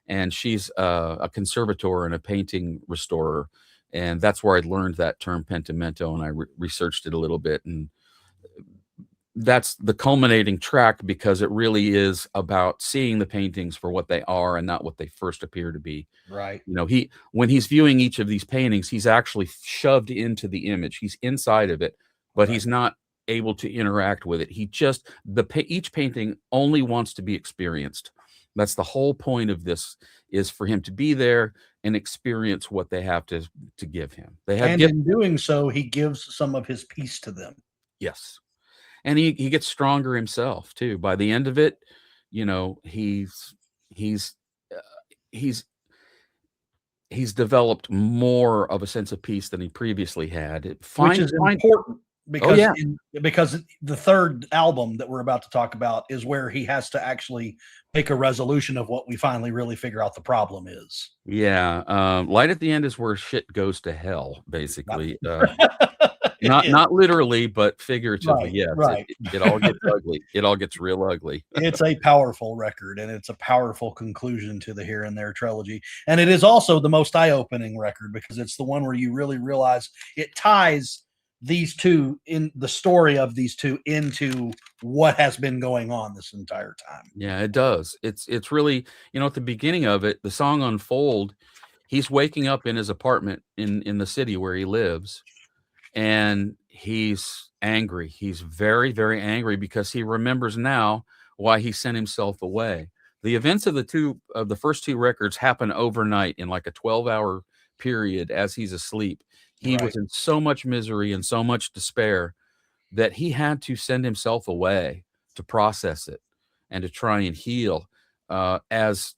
and she's a conservator and a painting restorer. And that's where I learned that term pentimento, and I researched it a little bit. And that's the culminating track, because it really is about seeing the paintings for what they are and not what they first appear to be. Right. When he's viewing each of these paintings, he's actually shoved into the image. He's inside of it, but he's not able to interact with it. Each painting only wants to be experienced. That's the whole point of this, is for him to be there and experience what they have to give him. In doing so, he gives some of his piece to them. Yes. And he gets stronger himself too. By the end of it, he's developed more of a sense of peace than he previously had. Which is important, because the third album that we're about to talk about is where he has to actually make a resolution of what we finally really figure out the problem is. Yeah. Light at the End is where shit goes to hell, basically. Not literally, but figuratively. Yes. Right. It all gets ugly. It all gets real ugly. It's a powerful record, and it's a powerful conclusion to the Here and There trilogy. And it is also the most eye-opening record, because it's the one where you really realize it ties these two, in the story of these two, into what has been going on this entire time. Yeah, it does. It's really, at the beginning of it, the song Unfold, he's waking up in his apartment in the city where he lives. And he's angry. He's very, very angry, because he remembers now why he sent himself away. The events of the first two records happen overnight in like a 12-hour period as he's asleep. He Right. was in so much misery and so much despair that he had to send himself away to process it and to try and heal, as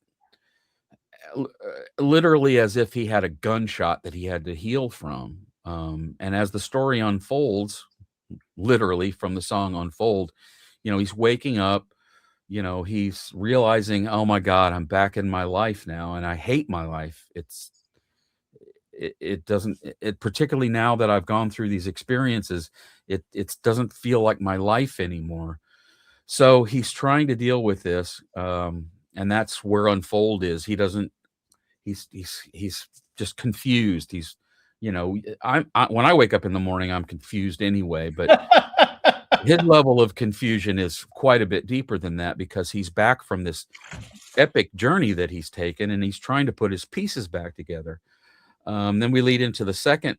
literally as if he had a gunshot that he had to heal from. And as the story unfolds, literally from the song Unfold, he's waking up, he's realizing, oh my God, I'm back in my life now, and I hate my life. It doesn't, particularly now that I've gone through these experiences, it doesn't feel like my life anymore. So he's trying to deal with this. And that's where Unfold is. He doesn't, he's just confused. When I wake up in the morning, I'm confused anyway, but his level of confusion is quite a bit deeper than that, because he's back from this epic journey that he's taken, and he's trying to put his pieces back together. Then we lead into the second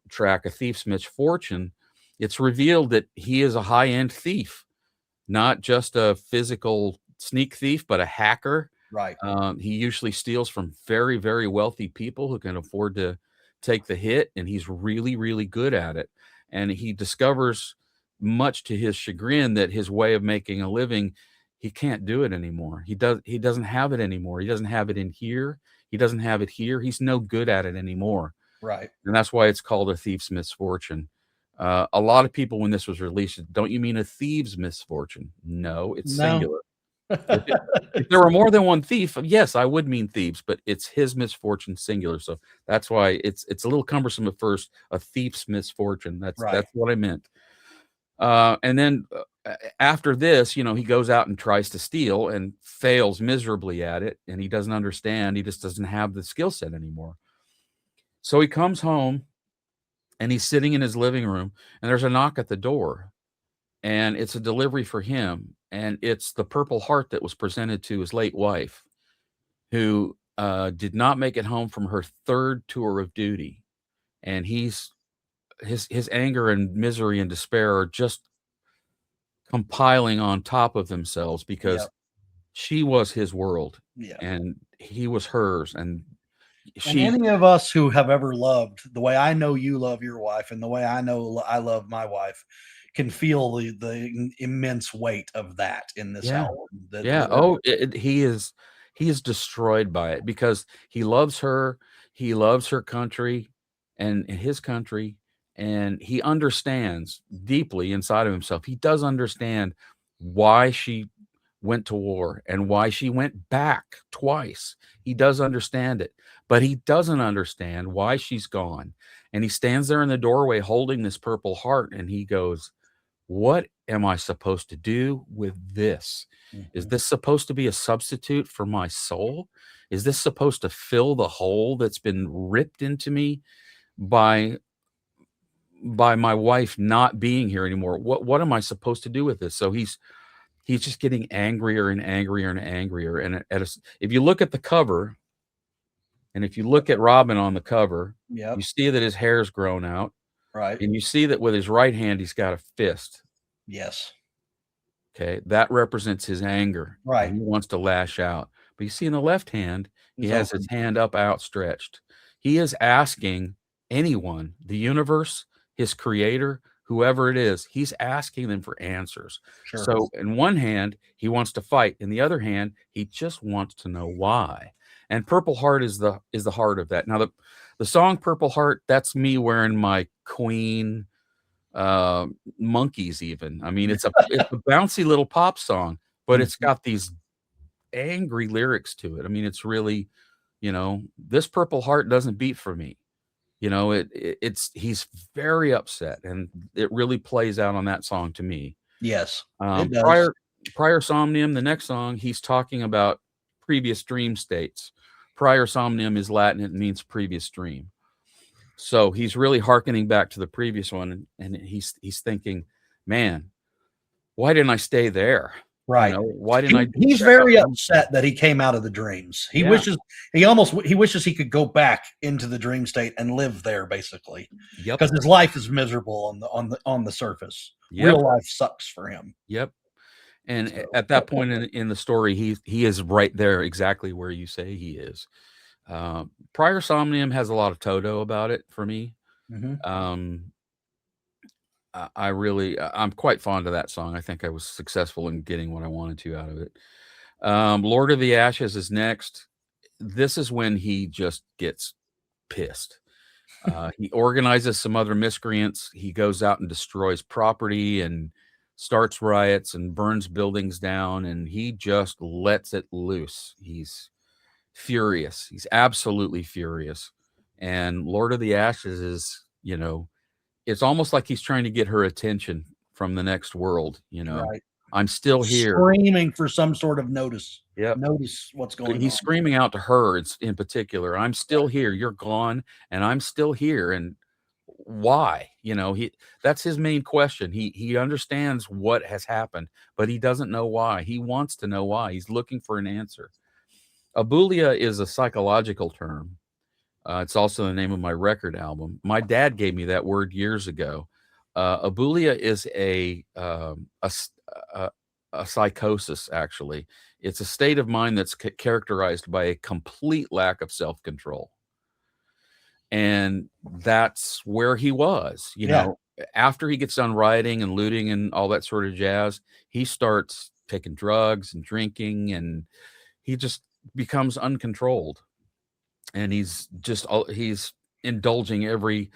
track, A Thief's Misfortune. It's revealed that he is a high-end thief, not just a physical sneak thief, but a hacker. Right. He usually steals from very, very wealthy people who can afford to take the hit, and he's really, really good at it. And he discovers, much to his chagrin, that his way of making a living, he can't do it anymore. He doesn't have it anymore. He doesn't have it in here. He doesn't have it here. He's no good at it anymore. Right. And that's why it's called A Thief's Misfortune. A lot of people, when this was released, don't you mean a thieves' misfortune? No, it's No. singular. If there were more than one thief, yes, I would mean thieves, but it's his misfortune, singular. So that's why it's a little cumbersome at first. A thief's misfortune. That's Right. what I meant. And then after this, he goes out and tries to steal and fails miserably at it, and he doesn't understand. He just doesn't have the skill set anymore. So he comes home, and he's sitting in his living room, and there's a knock at the door, and it's a delivery for him, and it's the Purple Heart that was presented to his late wife, who did not make it home from her third tour of duty. And his anger and misery and despair are just compiling on top of themselves, because Yep. she was his world, Yeah. and he was hers. And And she, any of us who have ever loved the way I know you love your wife and the way I know I love my wife can feel the immense weight of that in this yeah, album. yeah. Oh, he is destroyed by it, because he loves her. He loves her country and his country, and he understands deeply inside of himself. He does understand why she went to war and why she went back twice. He does understand it, but he doesn't understand why she's gone. And he stands there in the doorway holding this Purple Heart, and he goes, what am I supposed to do with this? Is Mhm. this supposed to be a substitute for my soul? Is this supposed to fill the hole that's been ripped into me by my wife not being here anymore? What am I supposed to do with this? So he's just getting angrier and angrier and angrier. And if you look at the cover, and if you look at Robin on the cover, you Yep. see that his hair's grown out, Right. and you see that with his right hand he's got a fist. Yes. Okay, that represents his anger, and Right. he wants to lash out. But you see in the left hand, he It's has his open. hand up outstretched. He is asking anyone, the universe, his creator, whoever it is, he's asking them for answers. Sure. So in one hand, he wants to fight. In the other hand, he just wants to know why. And Purple Heart is the heart of that. Now the song Purple Heart, that's me wearing my Queen uh monkeys even. I mean, it's a bouncy little pop song, but it's Mhm. got these angry lyrics to it. I mean, it's really, this Purple Heart doesn't beat for me. It's he's very upset, and it really plays out on that song to me. Yes, it um does. prior prior somnium, the next song, he's talking about previous dream states. Prior somnium is Latin, it means previous dream. So he's really hearkening back to the previous one, and he's thinking, man, why didn't I stay there? Right. Why didn't I He's check out very home? upset that he came out of the dreams. Yeah. He wishes he could go back into the dream state and live there, basically, Yep. because his life is miserable on the surface. Yep. Real life sucks for him. Yep. And So at that point in the story, he is right there, exactly where you say he is. Prior somnium has a lot of Toto about it for me. Hmm. Um, I'm quite fond of that song. I think I was successful in getting what I wanted to out of it. Lord of the Ashes is next. This is when he just gets pissed. He organizes some other miscreants. He goes out and destroys property and starts riots and burns buildings down, and he just lets it loose. He's furious. He's absolutely furious. And Lord of the Ashes is, it's almost like he's trying to get her attention from the next world. Right. I'm still here. Screaming for some sort of notice. Yep. Notice what's going He's on. screaming out to her in particular, I'm still here. You're gone, and I'm still here. And why? That's his main question. He understands what has happened, but he doesn't know why. He wants to know why. He's looking for an answer. Abulia is a psychological term. It's also the name of my record album. My dad gave me that word years ago. Abulia is a psychosis, actually. It's a state of mind that's characterized by a complete lack of self-control. And that's where he was, Yeah. after he gets done rioting and looting and all that sort of jazz, he starts taking drugs and drinking, and he just becomes uncontrolled. And he's indulging every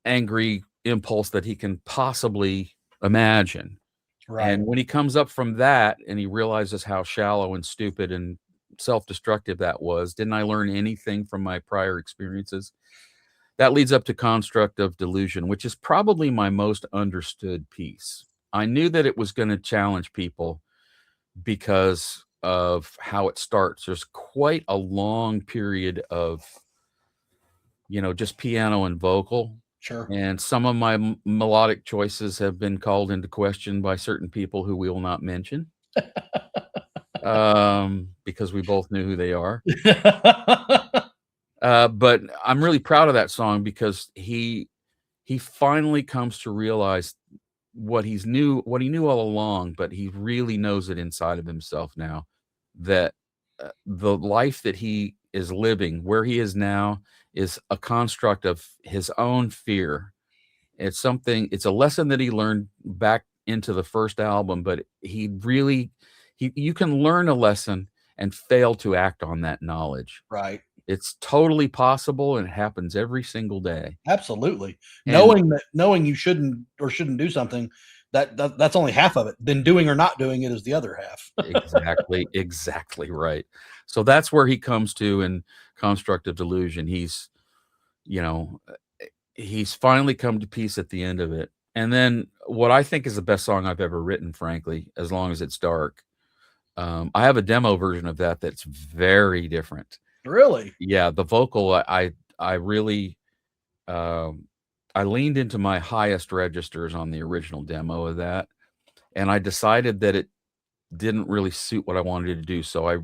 angry impulse that he can possibly imagine. Right. And when he comes up from that and he realizes how shallow and stupid and self-destructive that was, didn't I learn anything from my prior experiences? That leads up to Construct of Delusion, which is probably my most understood piece. I knew that it was going to challenge people because of how it starts. There's quite a long period of, just piano and vocal. Sure. And some of my melodic choices have been called into question by certain people who we will not mention, because we both knew who they are. But I'm really proud of that song because he finally comes to realize what he knew all along, but he really knows it inside of himself now, that the life that he is living, where he is now, is a construct of his own fear. It's a lesson that he learned back into the first album, but you can learn a lesson and fail to act on that knowledge. Right. It's totally possible, and it happens every single day. Absolutely. And Knowing you shouldn't or shouldn't do something, that's only half of it. Then doing or not doing it is the other half. exactly right. So that's where he comes to in Constructive Delusion. You know, he's finally come to peace at the end of it. And then what I think is the best song I've ever written, frankly, As Long as It's Dark. I have a demo version of that that's very different. Really? Yeah, the vocal, I really, I leaned into my highest registers on the original demo of that, and I decided that it didn't really suit what I wanted to do, so I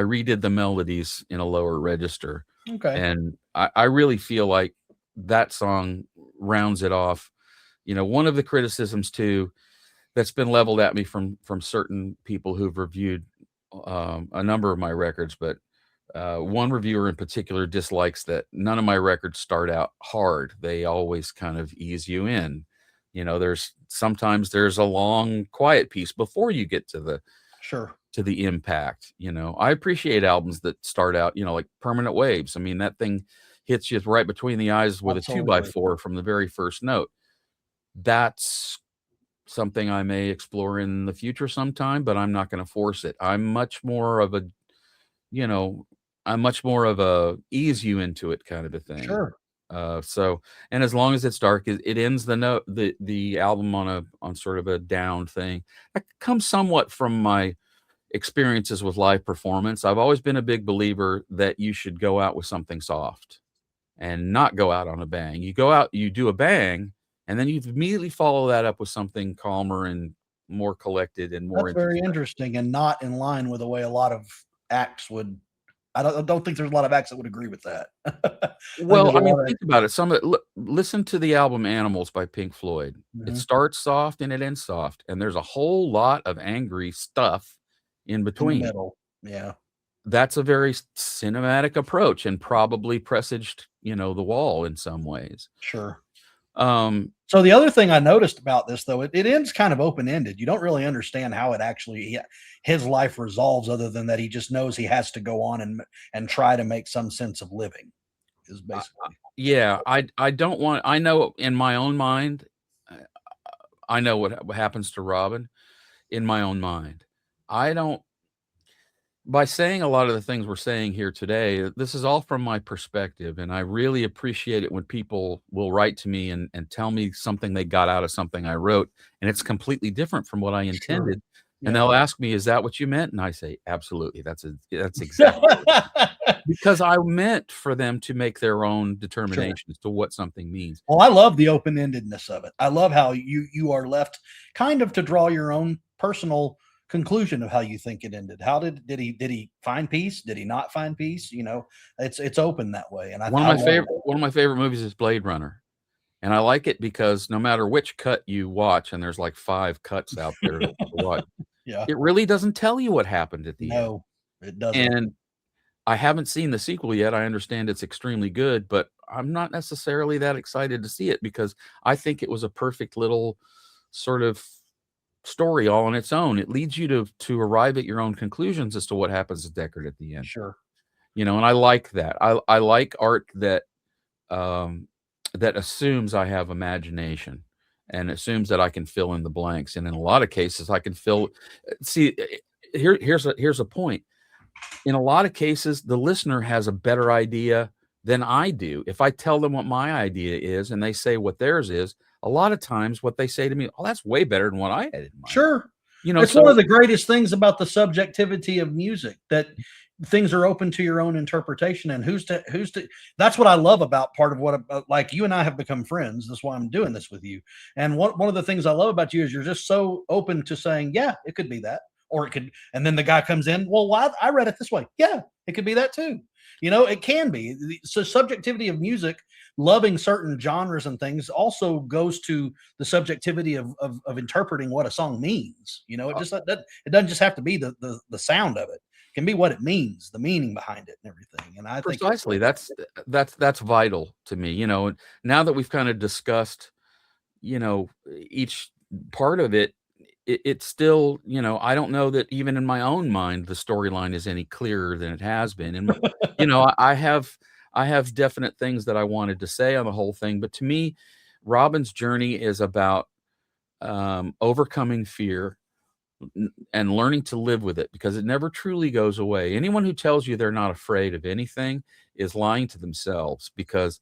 redid the melodies in a lower register, Okay. and I really feel like that song rounds it off. One of the criticisms too that's been leveled at me from certain people who've reviewed a number of my records, but one reviewer in particular dislikes that none of my records start out hard. They always kind of ease you in. Sometimes there's a long quiet piece before you get to the Sure. impact. I appreciate albums that start out, like Permanent Waves. I mean, that thing hits you right between the eyes with a 2x4 from the very first note. That's something I may explore in the future sometime, but I'm not going to force it. I'm much more of a ease you into it kind of a thing. Sure. And As Long as It's Dark, it ends the album on sort of a down thing. That comes somewhat from my experiences with live performance. I've always been a big believer that you should go out with something soft and not go out on a bang. You go out, you do a bang, and then you immediately follow that up with something calmer and more collected and more That's very introspective. interesting and not in line with the way a lot of acts would. I don't think there's a lot of acts that would agree with that. I think Well, there's a I mean, lot of. think about it. Listen to the album Animals by Pink Floyd. It Mhm. starts soft and it ends soft, and there's a whole lot of angry stuff in In the between. middle. Yeah. that's a very cinematic approach and probably presaged, the wall in some ways. Sure. Um, So the other thing I noticed about this, though, it ends kind of open ended. You don't really understand how it actually his life resolves, other than that he just knows he has to go on and try to make some sense of living. Is I, basically yeah, I don't want. I know in my own mind, uh, I know what happens to Robin in my own mind. I don't. By saying a lot of the things we're saying here today, this is all from my perspective, and I really appreciate it when people will write to me and tell me something they got out of something I wrote, and it's completely different from what I sure. intended. And Yeah. they'll ask me, "Is that what you meant?" And I say, "Absolutely. That's exactly what I meant." Because I meant for them to make their own Sure. determination as to what something means. Well, I love the open-endedness of it. I love how you are left kind of to draw your own personal conclusion of how you think it ended. How did he find peace? Did he not find peace? It's open that way, and I love that. One of my favorite movies is Blade Runner. And I like it because no matter which cut you watch, and there's like 5 cuts out there to watch, Yeah. it really doesn't tell you what happened at the end. No, it doesn't. And I haven't seen the sequel yet. I understand it's extremely good, but I'm not necessarily that excited to see it because I think it was a perfect little sort of story all on its own. It leads you to arrive at your own conclusions as to what happens to Deckard at the end. Sure. And I like that. I like art um, that assumes I have imagination and assumes that I can fill in the blanks. And in a lot of cases, I can fill. See, here's a point. In a lot of cases, the listener has a better idea than I do. If I tell them what my idea is and they say what theirs is, a lot of times what they say to me, "Oh, that's way better than what I had in mind." Sure. It's one So of the greatest things about the subjectivity of music, that things are open to your own interpretation, and who's to that's what I love about part of what like you and I have become friends. That's why I'm doing this with you. And one of the things I love about you is you're just so open to saying, yeah, it could be that, or it could, and then the guy comes in, well, why I read it this way. Yeah, it could be that too. It can be. So subjectivity of music, loving certain genres and things, also goes to the subjectivity of interpreting what a song means. It just that it doesn't just have to be the sound of it. It can be what it means, the meaning behind it, and everything. And I think precisely, that's vital to me. And now that we've kind of discussed, each part of it, it's still, I don't know that even in my own mind the storyline is any clearer than it has been. And I have definite things that I wanted to say on the whole thing, but to me, Robin's journey is about overcoming fear and learning to live with it because it never truly goes away. Anyone who tells you they're not afraid of anything is lying to themselves because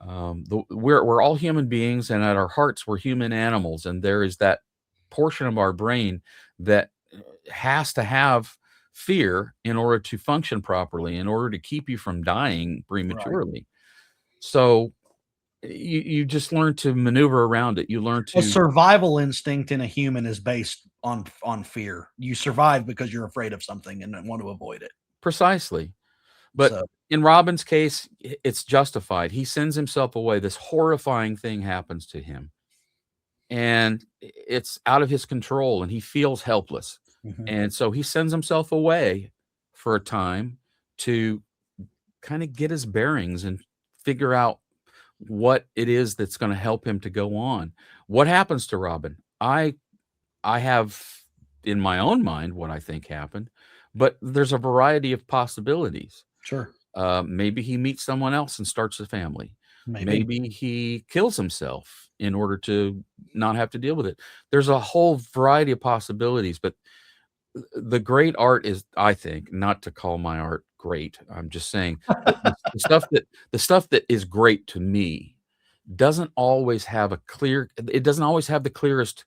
we're all human beings, and at our hearts we're human animals, and there is that portion of our brain that has to have fear in order to function properly, in order to keep you from dying right. prematurely. So you just learn to maneuver around it. You learn A to survival instinct in a human is based on fear. You survive because you're afraid of something and want to avoid it. precisely. But So in Robin's case, it's justified. He sends himself away. This horrifying thing happens to him, and it's out of his control, and he feels helpless. mhm. And so he sends himself away for a time to kind of get his bearings and figure out what it is that's going to help him to go on. What happens to Robin? I have in my own mind what I think happened, but there's a variety of possibilities. Sure. Maybe he meets someone else and starts a family. Maybe. Maybe he kills himself in order to not have to deal with it. There's a whole variety of possibilities, but the great art is, I think, not to call my art great. I'm just saying the stuff that is great to me doesn't always have it doesn't always have the clearest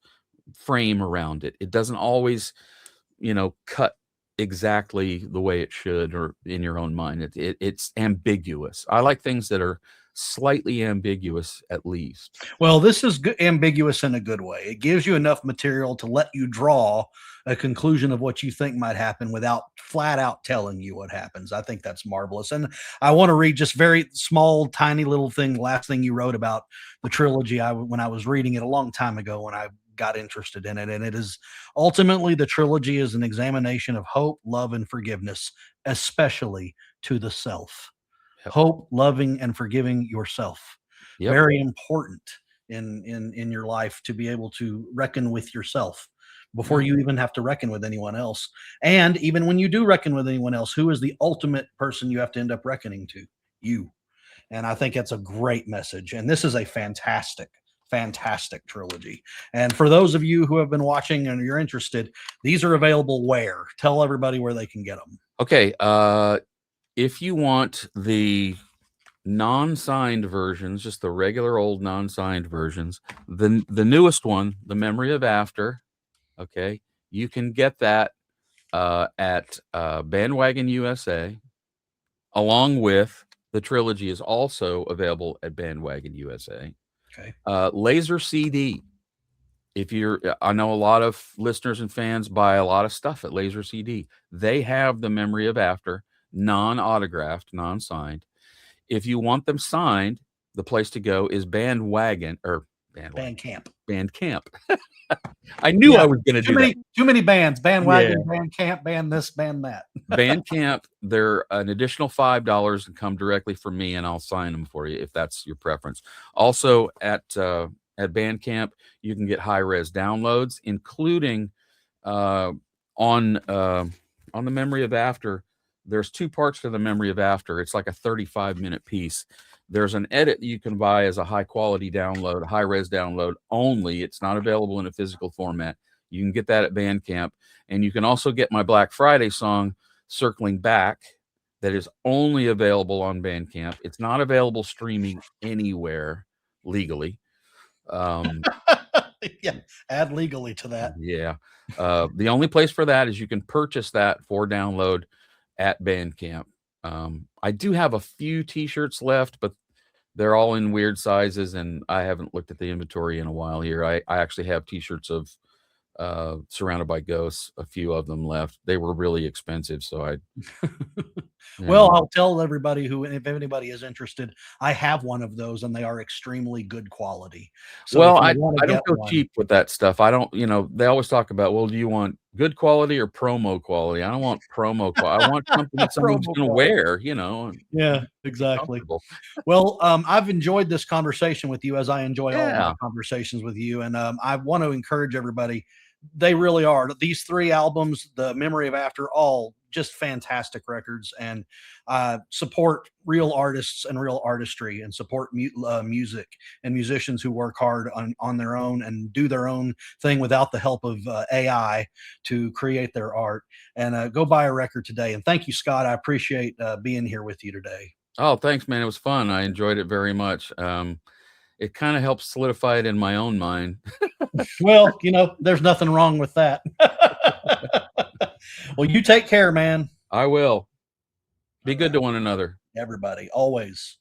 frame around it. It doesn't always, cut exactly the way it should or in your own mind. It's ambiguous. I like things that are slightly ambiguous at least. Well, this is ambiguous in a good way. It gives you enough material to let you draw a conclusion of what you think might happen without flat out telling you what happens. I think that's marvelous. And I want to read just very small, tiny little thing. Last thing you wrote about the trilogy. When I was reading it a long time ago, when I got interested in it. And it is ultimately, the trilogy is an examination of hope, love, and forgiveness, especially to the self. Yep. Hope, loving, and forgiving yourself. Yep. Very important in your life to be able to reckon with yourself before you even have to reckon with anyone else. And even when you do reckon with anyone else, who is the ultimate person you have to end up reckoning to? You. And I think it's a great message. And this is a fantastic trilogy. And for those of you who have been watching and you're interested, these are available where? Tell everybody where they can get them. Okay. If you want the non-signed versions, just the regular old non-signed versions, the newest one, The Memory of After, okay, you can get that at Bandwagon USA, along with the trilogy is also available at Bandwagon USA. Okay. Laser CD. If you're, I know a lot of listeners and fans buy a lot of stuff at Laser CD. They have The Memory of After, non-autographed, non-signed. If you want them signed, the place to go is Bandcamp. I knew I was going to do that. Too many bands. Bandwagon, Bandcamp, band this, band that. Bandcamp, they're an additional $5 and come directly from me, and I'll sign them for you if that's your preference. Also at Bandcamp, you can get high-res downloads, including on The Memory of After. There's two parts to The Memory of After. It's like a 35-minute piece. There's an edit that you can buy as a high-quality download, high-res download only. It's not available in a physical format. You can get that at Bandcamp. And you can also get my Black Friday song, Circling Back, that is only available on Bandcamp. It's not available streaming anywhere legally. Yeah, add legally to that. Yeah. The only place for that is you can purchase that for download at Bandcamp. I do have a few t-shirts left, but they're all in weird sizes, and I haven't looked at the inventory in a while here. I actually have t-shirts of Surrounded by Ghosts, a few of them left. They were really expensive, so Well, I'll tell everybody who, if anybody is interested, I have one of those, and they are extremely good quality. So well, I don't go cheap with that stuff. I don't, they always talk about, well, do you want good quality or promo quality? I don't want promo quality. I want something that someone's going to wear, Yeah, exactly. Well, I've enjoyed this conversation with you, as I enjoy all my conversations with you. And I want to encourage everybody. They really are. These three albums, The Memory of After, all just fantastic records, and support real artists and real artistry, and support music and musicians who work hard on their own and do their own thing without the help of AI to create their art. And go buy a record today. And thank you, Scott. I appreciate being here with you today. Oh, thanks, man. It was fun. I enjoyed it very much. It kind of helps solidify it in my own mind. Well, there's nothing wrong with that. Well, you take care, man. I will. Be good to one another. Everybody, always.